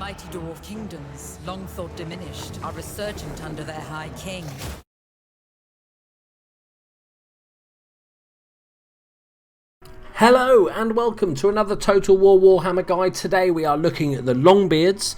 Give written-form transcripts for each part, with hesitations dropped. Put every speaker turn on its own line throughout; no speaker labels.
mighty dwarf kingdoms, long thought diminished, are resurgent under their high king.
Hello and welcome to another Total War Warhammer guide. Today we are looking at the Longbeards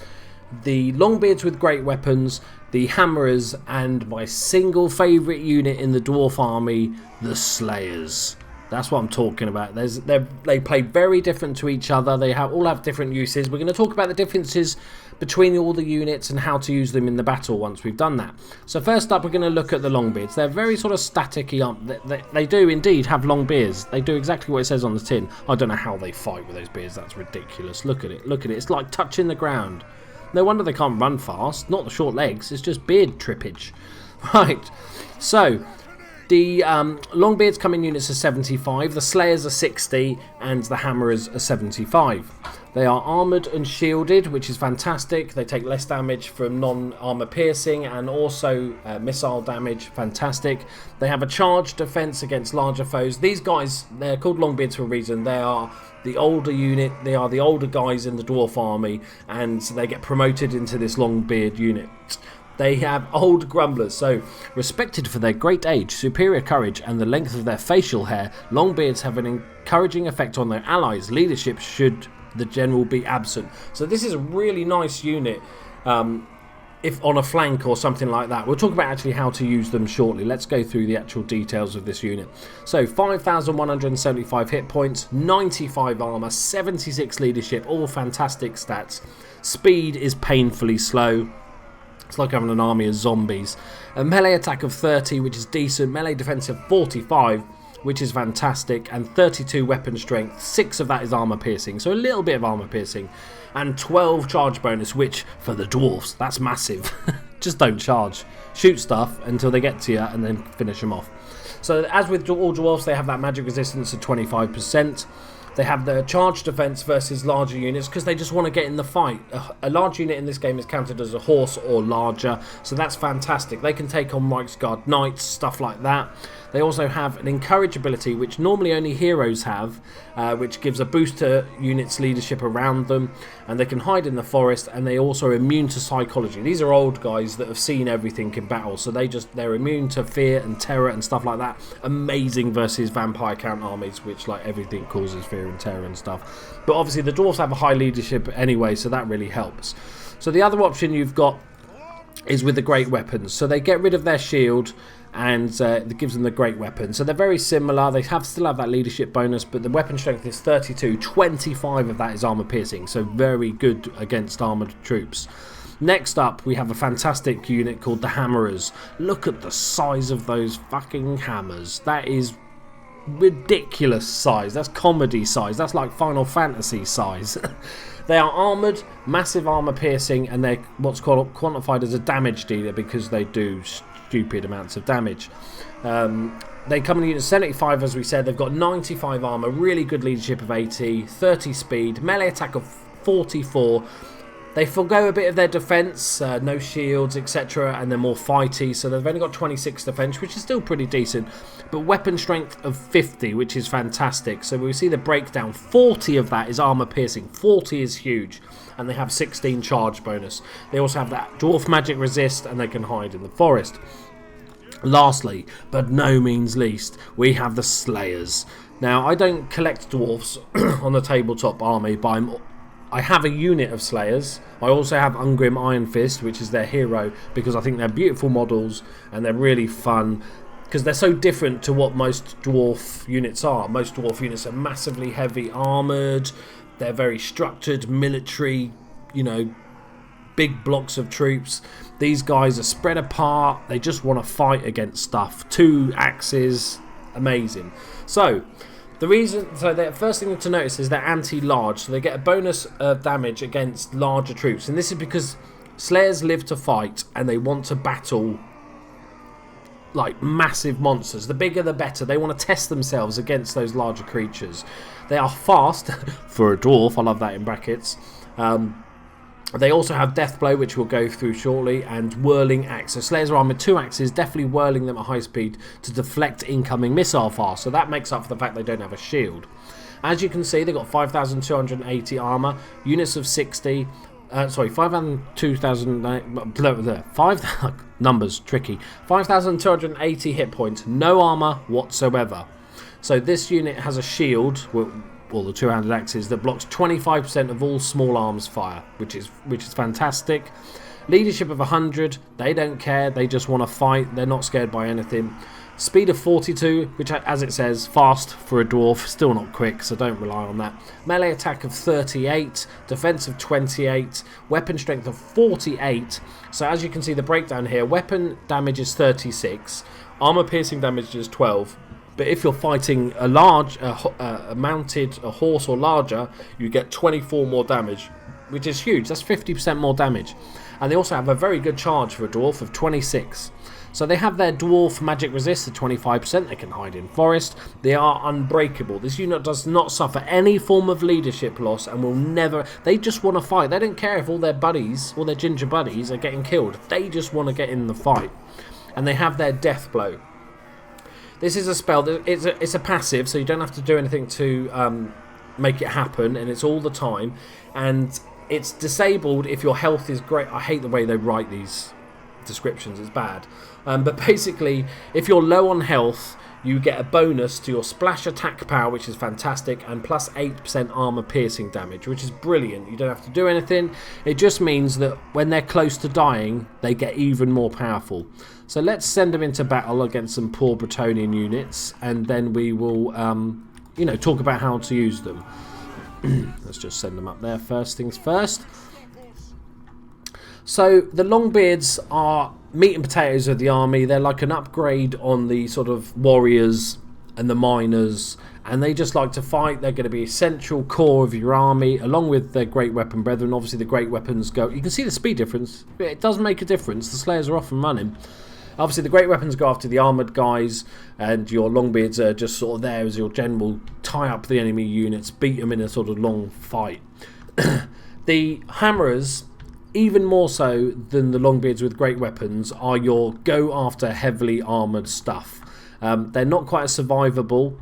with great weapons, the Hammerers, and my single favourite unit in the Dwarf army, the Slayers. That's what I'm talking about. They play very different to each other. They all have different uses. We're going to talk about the differences between all the units and how to use them in the battle once we've done that. So first up, we're going to look at the Longbeards. They're very sort of static-y. They do indeed have long beards. They do exactly what it says on the tin. I don't know how they fight with those beards. That's ridiculous. Look at it. Look at it. It's like touching the ground. No wonder they can't run fast. Not the short legs. It's just beard trippage. Right. So the Longbeards come in units of 75, the Slayers are 60, and the Hammerers are 75. They are armoured and shielded, which is fantastic. They take less damage from non-armour piercing and also missile damage, fantastic. They have a charged defence against larger foes. These guys, they're called Longbeards for a reason. They are the older unit, they are the older guys in the Dwarf army, and they get promoted into this Longbeard unit. They have old grumblers, so respected for their great age, superior courage, and the length of their facial hair, Longbeards have an encouraging effect on their allies' leadership should the general be absent. So this is a really nice unit if on a flank or something like that. We'll talk about actually how to use them shortly. Let's go through the actual details of this unit. So 5,175 hit points, 95 armour, 76 leadership, all fantastic stats. Speed is painfully slow. It's like having an army of zombies. A melee attack of 30, which is decent. Melee defense of 45, which is fantastic. And 32 weapon strength. 6 of that is armor piercing, so a little bit of armor piercing. And 12 charge bonus, which for the dwarfs, that's massive. Just don't charge. Shoot stuff until they get to you and then finish them off. So as with all dwarfs, they have that magic resistance of 25%. They have the charge defense versus larger units because they just want to get in the fight. A large unit in this game is counted as a horse or larger, so that's fantastic. They can take on Reiksguard Knights, stuff like that. They also have an encourage ability, which normally only heroes have, which gives a boost to units' leadership around them, and they can hide in the forest, and they also are immune to psychology. These are old guys that have seen everything in battle, so they're immune to fear and terror and stuff like that. Amazing versus vampire count armies, which like everything causes fear and terror and stuff. But obviously the dwarves have a high leadership anyway, so that really helps. So the other option you've got is with the great weapons. So they get rid of their shield and it gives them the great weapon. So they're very similar. They still have that leadership bonus, but the weapon strength is 32. 25 of that is armor piercing, so very good against armored troops. Next up, we have a fantastic unit called the Hammerers. Look at the size of those fucking hammers. That is ridiculous size. That's comedy size. That's like Final Fantasy size. They are armoured, massive armour piercing, and they're what's called quantified as a damage dealer because they do stupid amounts of damage. They come in unit 75, as we said. They've got 95 armour, really good leadership of 80, 30 speed, melee attack of 44. They forgo a bit of their defence, no shields, etc., and they're more fighty, so they've only got 26 defence, which is still pretty decent, but weapon strength of 50, which is fantastic. So we see the breakdown. 40 of that is armour piercing. 40 is huge, and they have 16 charge bonus. They also have that dwarf magic resist, and they can hide in the forest. Lastly, but no means least, we have the Slayers. Now, I don't collect dwarfs on the tabletop army, but I have a unit of Slayers. I also have Ungrim Iron Fist, which is their hero, because I think they're beautiful models and they're really fun because they're so different to what most dwarf units are. Most dwarf units are massively heavy armoured. They're very structured, military, big blocks of troops. These guys are spread apart. They just want to fight against stuff. 2 axes, amazing. So the first thing to notice is they're anti-large, so they get a bonus of damage against larger troops, and this is because Slayers live to fight and they want to battle like massive monsters. The bigger the better. They want to test themselves against those larger creatures. They are fast for a dwarf. I love that in brackets. They also have Death Blow, which we'll go through shortly, and Whirling Axe. So Slayers are armed with 2 axes, definitely whirling them at high speed to deflect incoming missile fire. So that makes up for the fact they don't have a shield. As you can see, they've got 5,280 armour, units of 60, Sorry, 5 numbers tricky. 5,280 hit points, no armor whatsoever. So this unit has a shield, well, the two-handed axes, that blocks 25% of all small arms fire, which is fantastic. Leadership of 100, they don't care, they just want to fight, they're not scared by anything. Speed of 42, which, as it says, fast for a dwarf, still not quick, so don't rely on that. Melee attack of 38, defense of 28, weapon strength of 48. So as you can see the breakdown here, weapon damage is 36, armor piercing damage is 12. But if you're fighting a mounted horse or larger, you get 24 more damage, which is huge. That's 50% more damage. And they also have a very good charge for a dwarf of 26. So they have their dwarf magic resist at 25%. They can hide in forest. They are unbreakable. This unit does not suffer any form of leadership loss and will never... They just want to fight. They don't care if all their buddies, all their ginger buddies, are getting killed. They just want to get in the fight. And they have their death blow. This is a spell. It's a passive, so you don't have to do anything to make it happen, and it's all the time. And it's disabled if your health is great. I hate the way they write these descriptions. It's bad. But basically, if you're low on health, you get a bonus to your splash attack power, which is fantastic, and plus 8% armor piercing damage, which is brilliant. You don't have to do anything. It just means that when they're close to dying, they get even more powerful. So let's send them into battle against some poor Bretonian units, and then we will, talk about how to use them. Let's just send them up there. First things first. So the Longbeards are meat and potatoes of the army. They're like an upgrade on the sort of warriors and the miners, and they just like to fight. They're going to be a central core of your army, along with their great weapon brethren. Obviously the great weapons go... You can see the speed difference. It does make a difference. The Slayers are off and running. Obviously the great weapons go after the armoured guys, and your Longbeards are just sort of there as your general, tie up the enemy units, beat them in a sort of long fight. The hammerers, even more so than the Longbeards with great weapons, are your go after heavily armoured stuff. They're not quite as survivable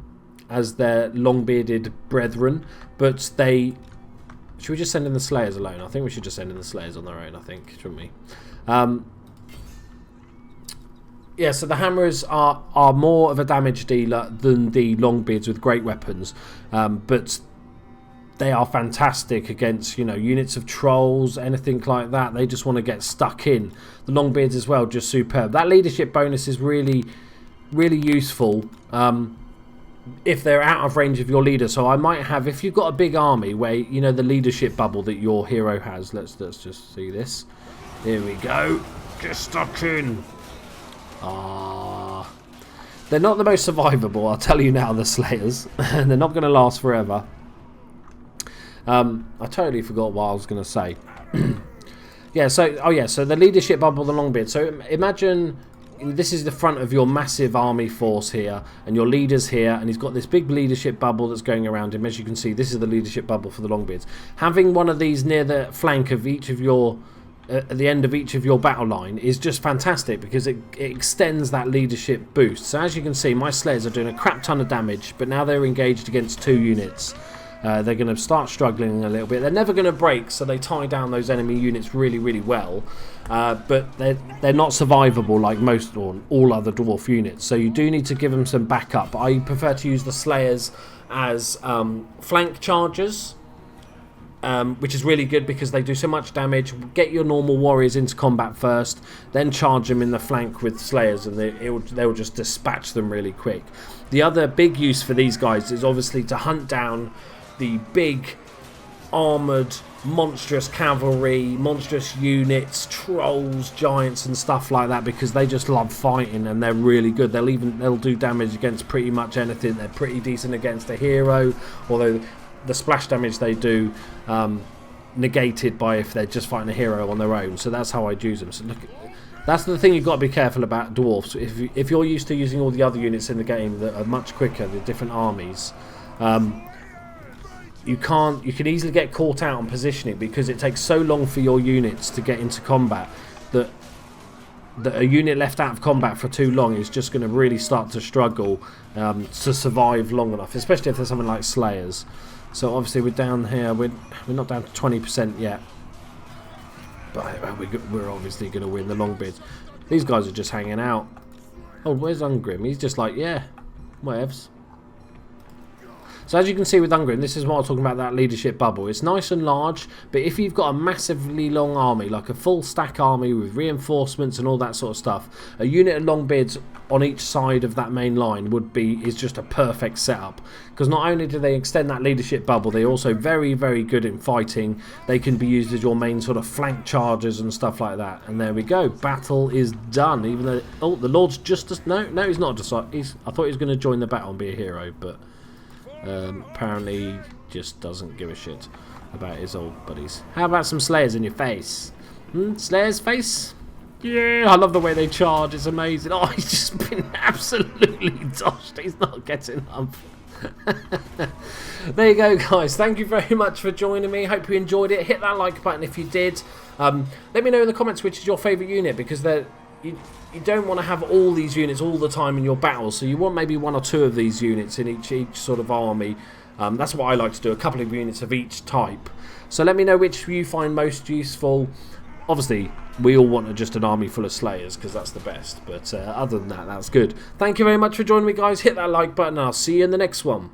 as their long-bearded brethren, but they... Should we just send in the Slayers alone? I think we should just send in the Slayers on their own, shouldn't we? Yeah, so the hammerers are more of a damage dealer than the Longbeards with great weapons, but they are fantastic against, units of trolls, anything like that. They just want to get stuck in. The Longbeards as well, just superb. That leadership bonus is really, really useful if they're out of range of your leader. So I might have, if you've got a big army where, the leadership bubble that your hero has. Let's just see this. Here we go. Just stuck in. They're not the most survivable, I'll tell you now, the Slayers. And they're not going to last forever. I totally forgot what I was going to say. So the leadership bubble, the Longbeard. So imagine this is the front of your massive army force here, and your leader's here, and he's got this big leadership bubble that's going around him. As you can see, this is the leadership bubble for the Longbeards. Having one of these near the flank of each of your... at the end of each of your battle line is just fantastic, because it extends that leadership boost. So as you can see, my Slayers are doing a crap ton of damage, but now they're engaged against 2 units. They're going to start struggling a little bit. They're never going to break, so they tie down those enemy units really, really well. But they're not survivable like most or all other dwarf units. So you do need to give them some backup. I prefer to use the Slayers as flank chargers, which is really good because they do so much damage. Get your normal warriors into combat first, then charge them in the flank with Slayers, and they'll just dispatch them really quick. The other big use for these guys is obviously to hunt down the big armoured monstrous cavalry, monstrous units, trolls, giants and stuff like that, because they just love fighting and they're really good. They'll do damage against pretty much anything. They're pretty decent against a hero, although the splash damage they do negated by if they're just fighting a hero on their own. So that's how I'd use them. So look, that's the thing you've got to be careful about dwarfs. If you're used to using all the other units in the game that are much quicker, the different armies, you can easily get caught out on positioning, because it takes so long for your units to get into combat that a unit left out of combat for too long is just going to really start to struggle to survive long enough, especially if there's something like Slayers. So obviously we're down here, we're not down to 20% yet. But we're obviously going to win the Longbeards. These guys are just hanging out. Oh, where's Ungrim? He's just like, yeah, whatevs. So as you can see with Ungrim, this is what I was talking about, that leadership bubble. It's nice and large, but if you've got a massively long army, like a full stack army with reinforcements and all that sort of stuff, a unit of Longbeards on each side of that main line is just a perfect setup. Because not only do they extend that leadership bubble, they're also very, very good in fighting. They can be used as your main sort of flank chargers and stuff like that. And there we go. Battle is done. Even though, oh, the Lord's just... No, he's not. I thought he was going to join the battle and be a hero, but... apparently he just doesn't give a shit about his old buddies. How about some Slayers in your face? Slayer's face? Yeah, I love the way they charge. It's amazing. Oh, he's just been absolutely doshed. He's not getting up. There you go, guys. Thank you very much for joining me. Hope you enjoyed it. Hit that like button if you did. Let me know in the comments which is your favourite unit, because you don't want to have all these units all the time in your battles, so you want maybe 1 or 2 of these units in each sort of army. That's what I like to do, a couple of units of each type. So let me know which you find most useful. Obviously, we all want just an army full of Slayers, because that's the best. But other than that, that's good. Thank you very much for joining me, guys. Hit that like button, and I'll see you in the next one.